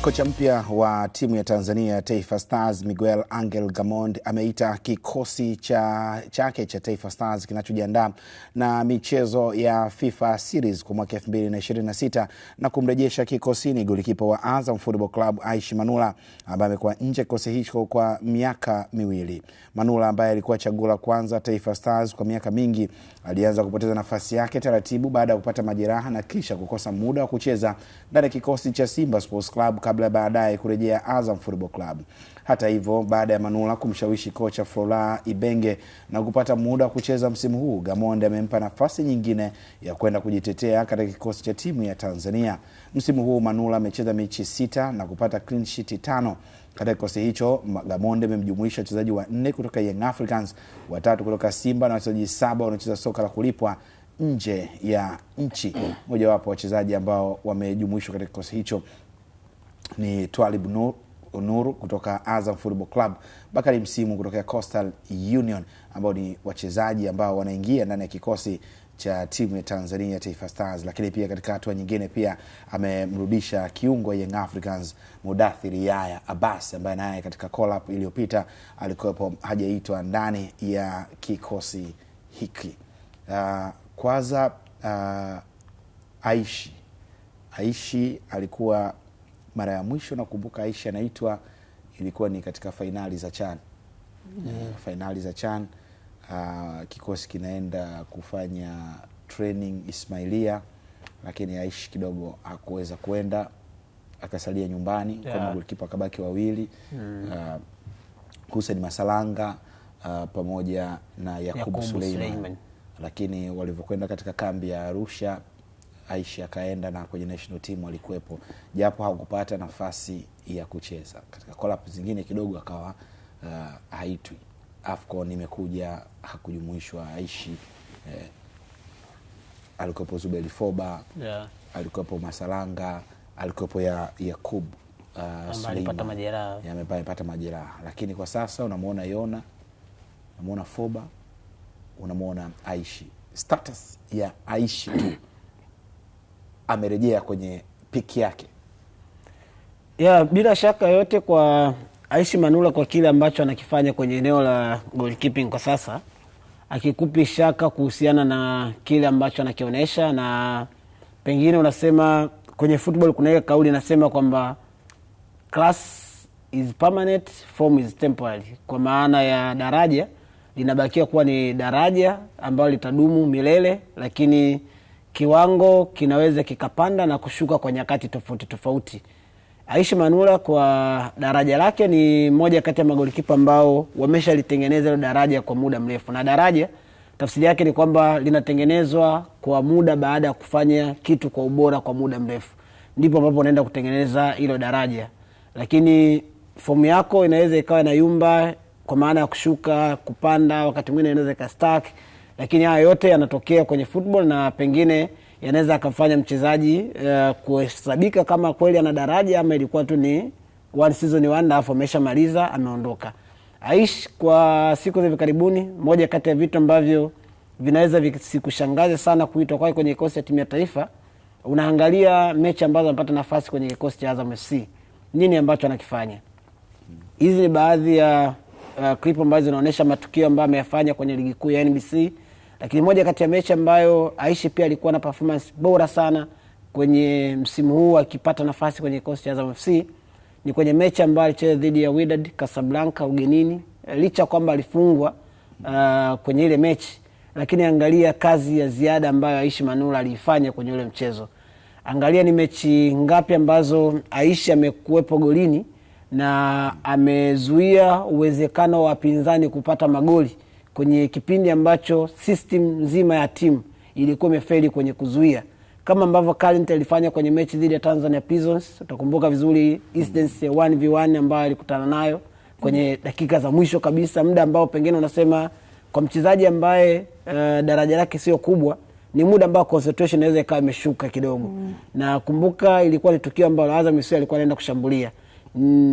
Kocha mpya wa timu ya Tanzania Taifa Stars Miguel Angel Gamondi ameita kikosi chake cha Taifa Stars kinachojiandaa na michezo ya FIFA Series kwa mwaka 2026 na kumrejesha kikosini golikipa wa Azam Football Club Aishi Manula ambaye amekuwa nje kikosi hicho kwa miaka miwili. Manula ambaye alikuwa chaguo la kwanza Taifa Stars kwa miaka mingi alianza kupoteza nafasi yake taratibu baada ya kupata majeraha na kisha kukosa muda wa kucheza ndani ya kikosi cha Simba Sports Club kabla baadaye kurejea Azam Football Club. Hata hivyo, baada ya Manula kumshawishi kocha Flora Ibenge na kupata muda wa kucheza msimu huu, Gamondi amempa nafasi nyingine ya kwenda kujitetea katika kikosi cha timu ya Tanzania. Msimu huu Manula amecheza mechi 6 na kupata clean sheet 5. Katika kikosi hicho, Gamondi amemjumuisha wachezaji 4 kutoka Young Africans, 3 kutoka Simba na wachezaji 7 wanaocheza soka la kulipwa nje ya nchi. Mmoja wapo wachezaji ambao wamejumuishwa katika kikosi hicho ni Twalib Nuru kutoka Azam Football Club, Bakari Msimu kutoka Coastal Union, ambao ni wachezaji ambao wanaingia ndani ya kikosi cha timu ya Tanzania Taifa Stars. Lakini pia katika hatua nyingine pia amemrudisha kiungo wa Young Africans Mudathiri Yaya Abbas ambaye naye katika call up iliyopita alikuwa hajaitwa ndani ya kikosi hiki. Kwanza Aishi alikuwa mara ya mwisho nakumbuka Aishi anaitwa ilikuwa ni katika finali za CHAN. Finali za CHAN, kikosi kinaenda kufanya training Ismailia, lakini Aishi kidogo hakuweza kwenda, akasalia nyumbani. Kwa golikipa kabaki wawili, Hussein Masalanga pamoja na Yakubu Suleiman. Lakini walivyokwenda katika kambi ya Arusha, Aishi akaenda na kwenye national team alikuwepo, japo hakupata nafasi ya kucheza. Katika call up zingine kidogo akawa haitwi. AFCON imekuja hakujumuishwa Aishi. Alikuwepo Zubeli Foba, alikuwepo Masalanga, alikuwepo Yakub alipata majeraha. Amepata majeraha. Lakini kwa sasa unamuona Yona, unamuona Foba, unamuona Aishi. Status ya Aishi tu amerejea kwenye piki yake. Bila shaka yote kwa Aishi Manula, kwa kile ambacho anakifanya kwenye eneo la goalkeeping kwa sasa, akikupi shaka kuhusiana na kile ambacho anakionyesha. Na pengine unasema kwenye football kuna ile kauli inasema kwamba class is permanent, form is temporary, kwa maana ya daraja linabakia kuwa ni daraja ambalo litadumu milele, lakini kiwango kinaweza kikapanda na kushuka kwa nyakati tofauti tofauti. Aishi Manula kwa daraja lake ni moja kati ya magolikipa ambao wameshalitengeneza ile daraja kwa muda mrefu. Na daraja tafsiri yake ni kwamba linatengenezwa kwa muda baada ya kufanya kitu kwa ubora kwa muda mrefu, ndipo ambapo unaenda kutengeneza hilo daraja. Lakini fomu yako inaweza ikawa na yumba kwa maana ya kushuka, kupanda, wakati mwingine inaweza ikastack. Lakini haya yote yanatokea kwenye football na pengine yanaweza kumfanya mchezaji kuhesabika kama kweli ana daraja ama ilikuwa tu ni one season wonder afu ameshamaliza ameondoka. Aishi kwa siku za hivi karibuni, moja kati ya vitu ambavyo vinaweza visikushangaze sana kuitwa kwake kwenye kikosi cha timu ya taifa, unaangalia mechi ambazo anapata nafasi kwenye kikosi cha Azam FC, nini ambacho anakifanya. Hizi ni baadhi ya clip ambazo zinaonyesha matukio ambayo ameyafanya kwenye ligi kuu ya NBC. Lakini moja kati ya mechi ambayo Aishi pia alikuwa na performance bora sana kwenye msimu huu akipata nafasi kwenye kikosi cha Azam FC ni kwenye mechi ambayo alicheza dhidi ya Wydad Casablanca ugenini. Licha kwamba alifungwa kwenye ile mechi, lakini angalia kazi ya ziada ambayo Aishi Manula aliifanya kwenye ule mchezo. Angalia ni mechi ngapi ambazo Aishi amekuwepo golini na amezuia uwezekano wa wapinzani kupata magoli kwenye kipindi ambacho system nzima ya timu ilikuwa imefeli kwenye kuzuia, kama ambavyo Current alifanya kwenye mechi dhidi ya Tanzania Prisons. Utakumbuka vizuri instance ya 1v1 ambayo alikutana nayo kwenye dakika za mwisho kabisa, muda ambao pengine unasema kwa mchezaji ambaye daraja lake sio kubwa, ni muda ambao concentration inaweza ikawa imeshuka kidogo. Na kumbuka ilikuwa ni tukio ambalo Azam FC alikuwa anaenda kushambulia.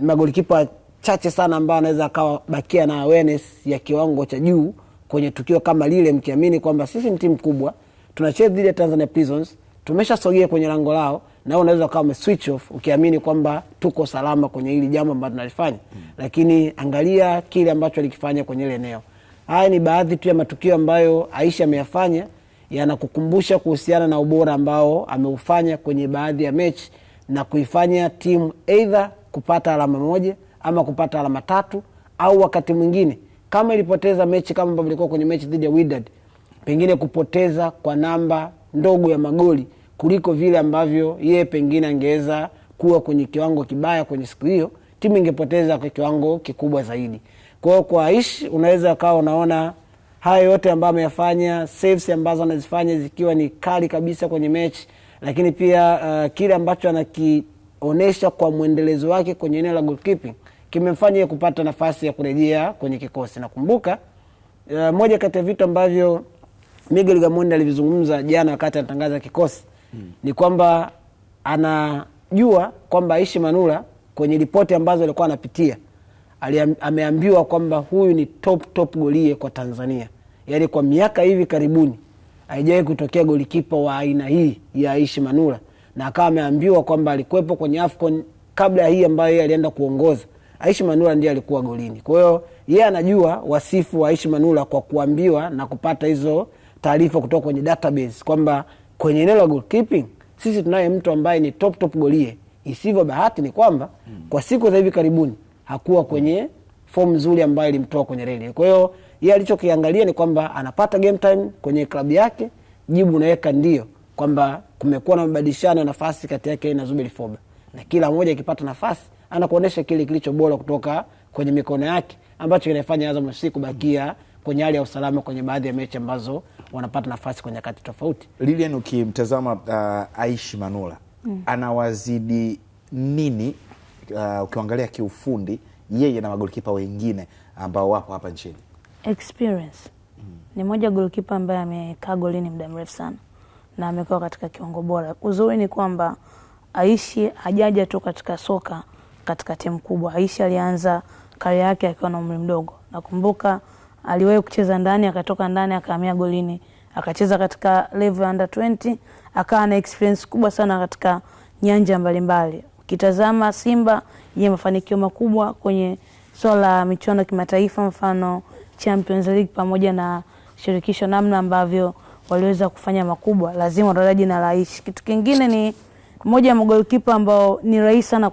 Magolikipa chache sana ambao anaweza akawa bakia na awareness ya kiwango cha juu kwenye tukio kama lile, mkiamini kwamba sisi ni timu kubwa, tunacheza dhidi ya Tanzania Prisons, tumeshasogea kwenye lango lao na unaweza kama switch off ukiamini kwamba tuko salama kwenye hili jambo ambalo tunalifanya. Lakini angalia kile ambacho alikifanya kwenye ile eneo. Haya ni baadhi tu ya matukio ambayo Aisha ameyafanya, yanakukumbusha kuhusiana na ubora ambao ameufanya kwenye baadhi ya mechi na kuifanya timu either kupata alama moja ama kupata alama 3, au wakati mwingine kama ilipoteza mechi kama ambavyo ilikuwa kwenye mechi dhidi ya Wydad, pengine kupoteza kwa namba ndogo ya magoli kuliko vile ambavyo yeye pengine angeweza kuwa kwenye kiwango kibaya kwenye siku hiyo, timu ingepoteza kwa kiwango kikubwa zaidi. Kwa hiyo kwa Aishi unaweza kawa unaona haya yote ambayo ameyafanya, saves ambazo anazifanya zikiwa ni kali kabisa kwenye mechi, lakini pia kile ambacho anakionesha kwa mwendelezo wake kwenye eneo la goalkeeping kimemfanya yeye kupata nafasi ya kurejea kwenye kikosi. Nakumbuka moja kati ya vitu ambavyo Miguel Gamondi alivizungumza jana wakati anatangaza kikosi ni kwamba anajua kwamba Aishi Manula kwenye ripoti ambazo alikuwa anapitia ameambiwa kwamba huyu ni top golie kwa Tanzania. Yaani kwa miaka hivi karibuni haijawahi kutokea golikipa wa aina hii ya Aishi Manula, na akawa ameambiwa kwamba alikuwepo kwenye AFCON kabla hii ambayo yeye alienda kuongoza. Aishi Manula ndiye alikuwa golini. Kwa hiyo yeye anajua wasifu wa Aishi Manula kwa kuambiwa na kupata hizo taarifa kutoka kwenye database kwamba kwenye eneo la goalkeeping sisi tunaye mtu ambaye ni top golie. Isivyo bahati ni kwamba kwa siku za hivi karibuni hakuwa kwenye form nzuri ambayo ilimtoa kwenye reli. Kwa hiyo yeye alichokiangalia ni kwamba anapata game time kwenye klabu yake, jibu naweka ndio kwamba kumekuwa na mabadilishano nafasi kati yake na Zuberi Foba. Na kila mmoja akipata nafasi anakuonesha kile kilicho bora kutoka kwenye mikono yake ambacho kinafanya Azam FC kubakia kwenye hali ya usalama kwenye baadhi ya mechi ambazo wanapata nafasi kwenye nyakati tofauti. Lilian, ukimtazama Aishi Manula anawazidi nini ukiangalia kiufundi yeye na magolikipa wengine ambao wapo hapa nchini? Experience. Ni moja golikipa ambaye amekaa golini muda mrefu sana na amekuwa katika kiwango bora. Uzuri ni kwamba Aishi hajaja tu katika soka katika timu kubwa. Aishi alianza karia yake akiwa na umri mdogo. Nakumbuka aliwahi kucheza ndani, akatoka ndani akahamia golini, akacheza katika level under 20, akawa na experience kubwa sana katika nyanja mbalimbali. Ukitazama Simba yenye mafanikio makubwa kwenye swala michuano kimataifa, mfano Champions League pamoja na shirikisho, namna ambavyo waliweza kufanya makubwa, lazima utataja jina la Aishi. Kitu kingine ni mmoja wa goalkeeper ambao ni rahisi sana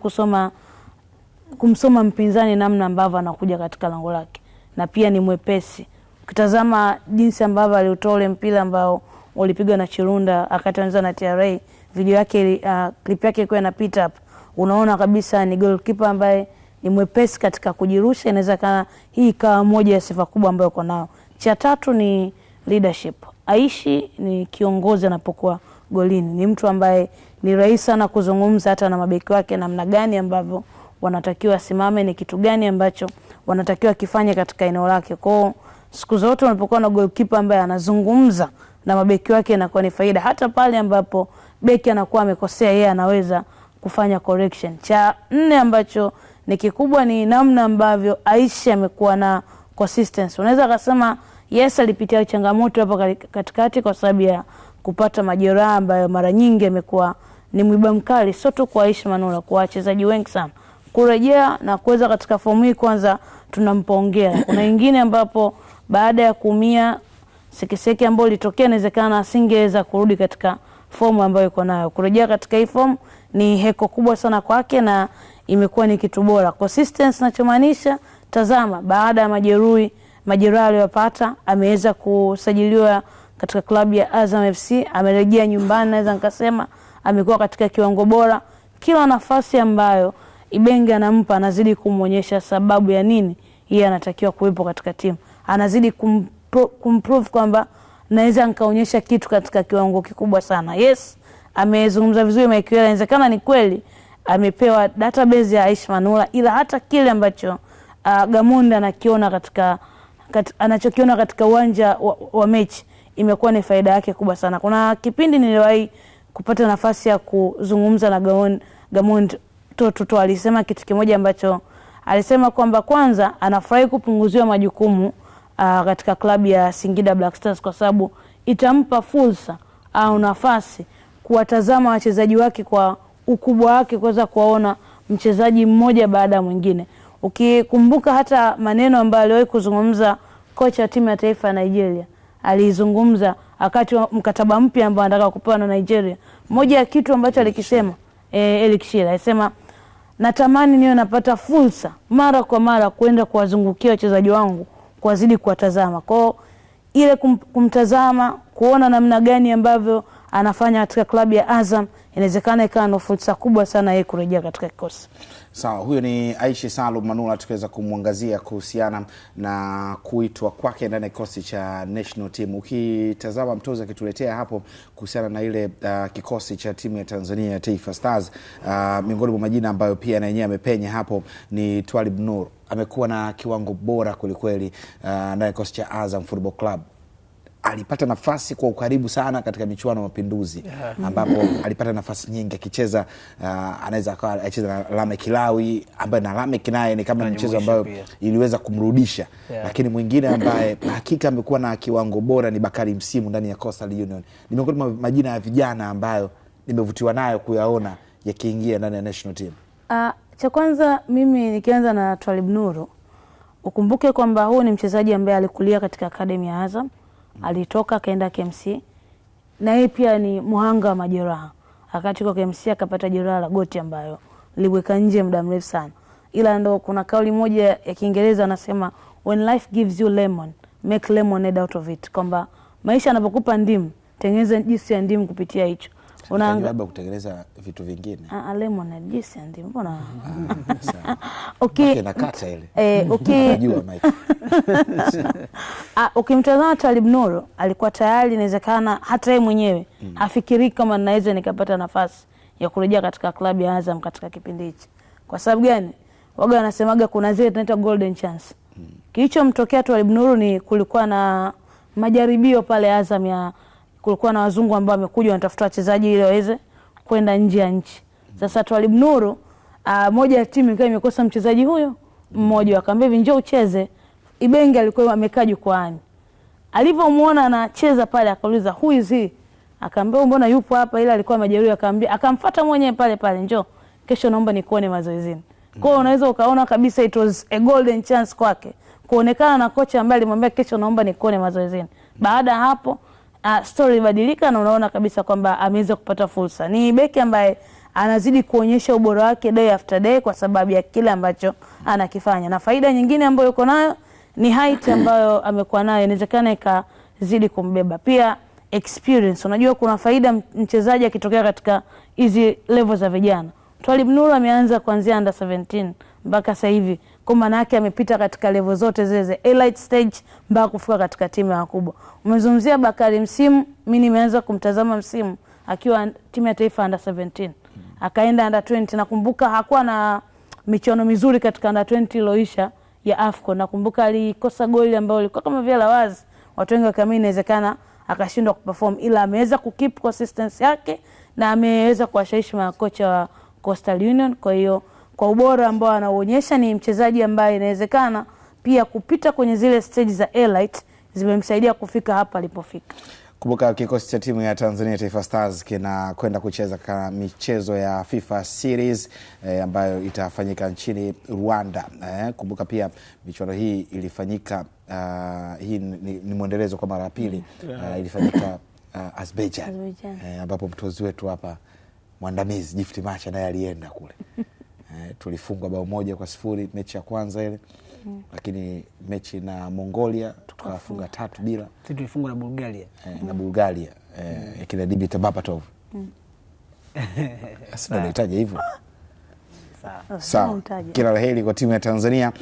kumsoma mpinzani namna ambavyo anakuja katika lango lake, na pia ni mwepesi. Ukitazama jinsi ambavyo aliutoa ule mpira ambao ulipigwa na Chirunda akatanza na TRA, video yake clip yake iko inapita hapo, unaona kabisa ni goalkeeper ambaye ni mwepesi katika kujirusha. Inaweza kana hii ikawa moja ya sifa kubwa ambayo uko nao. Cha tatu ni leadership. Aishi ni kiongozi anapokuwa golini. Ni mtu ambaye ni rahisi sana kuzungumza hata na mabeki wake namna gani ambavyo wanatakiwa simame, ni kitu gani ambacho wanatakiwa kifanye katika eneo lake. Kwa siku zote unapokuwa na goalkeeper ambaye anazungumza na mabeki wake inakuwa ni faida. Hata pale ambapo beki anakuwa amekosea, yeye anaweza kufanya correction. Cha nne ambacho ni kikubwa ni namna ambavyo Aishi amekuwa na consistency. Unaweza kusema yes, alipitia changamoto hapo katikati kwa sababu ya kupata majeraha ambayo mara nyingi amekuwa ni mwiba mkali, sio tu kwa Aishi Manula, kwa wachezaji wengi sana. Kurejea na kuweza katika fomu hii kwanza tunampongea. Kuna wengine ambapo baada ya kuumia sekeseke ambayo litokea inawezekana asingeweza kurudi katika fomu ambayo iko nayo. Kurejea katika hii fomu ni heko kubwa sana kwake na imekuwa ni kitu bora. Consistency nachomaanisha, tazama baada ya majeraha aliyopata ameweza kusajiliwa katika klabu ya Azam FC, amerejea nyumbani, naweza nikasema amekuwa katika kiwango bora. Kila nafasi ambayo Ibenge anampa anazidi kumuonyesha sababu ya nini yeye anatakiwa kuwepo katika timu. Anazidi kumprove kwamba naweza nikaonyesha kitu katika kiwango kikubwa sana. Yes, amezungumza vizuri Michael, inawezekana ni kweli amepewa database ya Aishi Manula, ila hata kile ambacho Gamondi anachokiona katika uwanja wa mechi imekuwa ni faida yake kubwa sana. Kuna kipindi niliwahi kupata nafasi ya kuzungumza na Gamondi Toto, alisema kitu kimoja ambacho alisema kwamba kwanza anafurahi kupunguziwa majukumu katika klabu ya Singida Black Stars kwa sababu itampa fursa au nafasi kuwatazama wachezaji wake kwa ukubwa wake kuweza kuwaona mchezaji mmoja baada ya mwingine. Ukikumbuka hata maneno ambayo aliwahi kuzungumza kocha wa timu ya taifa ya Nigeria, alizungumza wakati wa mkataba mpya ambao anataka kupewa na Nigeria. Moja ya kitu ambacho alikisema Eric Shira alisema, natamani niwe napata fursa mara kwa mara kwenda kuwazungukia wachezaji wangu, kuwazidi kuwatazama. Kwa ile kumtazama, kuona namna gani ambavyo anafanya katika klabu ya Azam, inawezekana ikawa na fursa kubwa sana yeye kurejea katika kikosi. Sawa, huyo ni Aishi Salum Manula, tukaweza kumwangazia kuhusiana na kuitwa kwake ndani ya kikosi cha national team. Ukitazama mtoza akituletea hapo kuhusiana na ile kikosi cha timu ya Tanzania ya Taifa Stars, miongoni mwa majina ambayo pia na yenyewe amepenya hapo ni Twalib Nur. Amekuwa na kiwango bora kweli ndani ya kikosi cha Azam Football Club. Alipata nafasi kwa ukaribu sana katika michuano ya Mapinduzi, ambapo alipata nafasi nyingi akicheza. Anaweza akawa acheza na Lamek Kilawi, ambaye na Lamek naye ni kama mchezo ambao iliweza kumrudisha. Lakini mwingine ambaye hakika amekuwa na kiwango bora ni Bakari Msimu ndani ya Coastal Union. Ni miongoni mwa majina ya vijana ambayo nimevutiwa nayo kuyaona yakiingia ndani ya national team. Cha kwanza mimi nikianza na Twalib Nuru, ukumbuke kwamba huyu ni mchezaji ambaye alikulia katika academy ya Azam. Alitoka kaenda KMC, na yeye pia ni muhanga wa majeraha. Wakati kwa KMC akapata jeraha la goti ambayo liweka nje muda mrefu sana. Ila ndo kuna kauli moja ya Kiingereza anasema, when life gives you lemon, make lemonade out of it. Kwamba maisha yanapokupa ndimu, tengeneza juice ya ndimu kupitia hicho. Unaanza kutengeneza vitu vingine. Lemonade, juice ya ndimu. Mbona? Okay. Nakata ile. Unajua Mike. Ukimtazama Twalib Nuru, alikuwa tayari inawezekana hata yeye mwenyewe afikiri kama naweza nikapata nafasi ya kurejea katika klabu ya Azam katika kipindi hichi. Kwa sababu gani? Waga wanasemaga kuna zile tunaita golden chance. Kilichomtokea Twalib Nuru ni kulikuwa na majaribio pale Azam ya kulikuwa na wazungu ambao wamekuja wanatafuta wachezaji ili waweze kwenda nje ya nchi. Sasa Twalib Nuru, moja ya timu ikawa imekosa mchezaji huyo mmoja, akamwambia hivi, njoo ucheze. Ibenge alikuwa amekaa jukwaani. Alipomuona anacheza pale akauliza who is he? Akamwambia mbona yupo hapa, ila alikuwa majeruhi. Akamfuata mwenyewe pale, njoo kesho naomba nikuone mazoezini. Kwa hiyo unaweza ukaona kabisa it was a golden chance kwake kuonekana na kocha ambaye alimwambia kesho naomba nikuone mazoezini. Baada ya hapo story ibadilika na unaona kabisa kwamba ameweza kupata fursa. Ni beki ambaye anazidi kuonyesha ubora wake day after day kwa sababu ya kile ambacho anakifanya. Na faida nyingine ambayo yuko nayo ni height ambayo amekuwa nayo, inawezekana ikazidi kumbeba. Pia experience. Unajua kuna faida mchezaji akitokea katika hizi level za vijana. Twalib Nuru ameanza kuanzia under 17 mpaka sasa hivi. Kwa maana yake amepita katika level zote zile za elite stage mpaka kufika katika timu ya wakubwa. Umezungumzia Bakari Msimu, mimi nimeanza kumtazama Msimu akiwa timu ya taifa under 17. Akaenda under 20. Nakumbuka hakuwa na michuano mizuri katika under 20 iloisha ya AFCON. Nakumbuka alikosa goli ambayo ilikuwa kama vile la wazi. Watu wengi wakaamini inawezekana akashindwa kuperform, ila ameweza kukeep consistency yake na ameweza kuwashawishi makocha wa Coastal Union. Kwa hiyo kwa ubora ambao anaonyesha ni mchezaji ambaye inawezekana pia kupita kwenye zile stage za elite zimemsaidia kufika hapa alipofika. Kumbuka kikosi cha timu ya Tanzania Taifa Stars kinakwenda kucheza kwa michezo ya FIFA Series ambayo itafanyika nchini Rwanda. Kumbuka pia michuano hii ilifanyika hii ni mwendelezo kwa mara ya pili. Ilifanyika Azerbaijan. Ambapo mtozi wetu hapa mwandamizi Gift Macha naye alienda kule. Tulifungwa 1-0 mechi ya kwanza ile. Lakini mechi na Mongolia tukafunga 3-0. Sisi tulifungwa na Bulgaria. Na Bulgaria kile Dimitar Berbatov. Sasa nahitaji hivyo. Sawa. Kila la heri kwa timu ya Tanzania.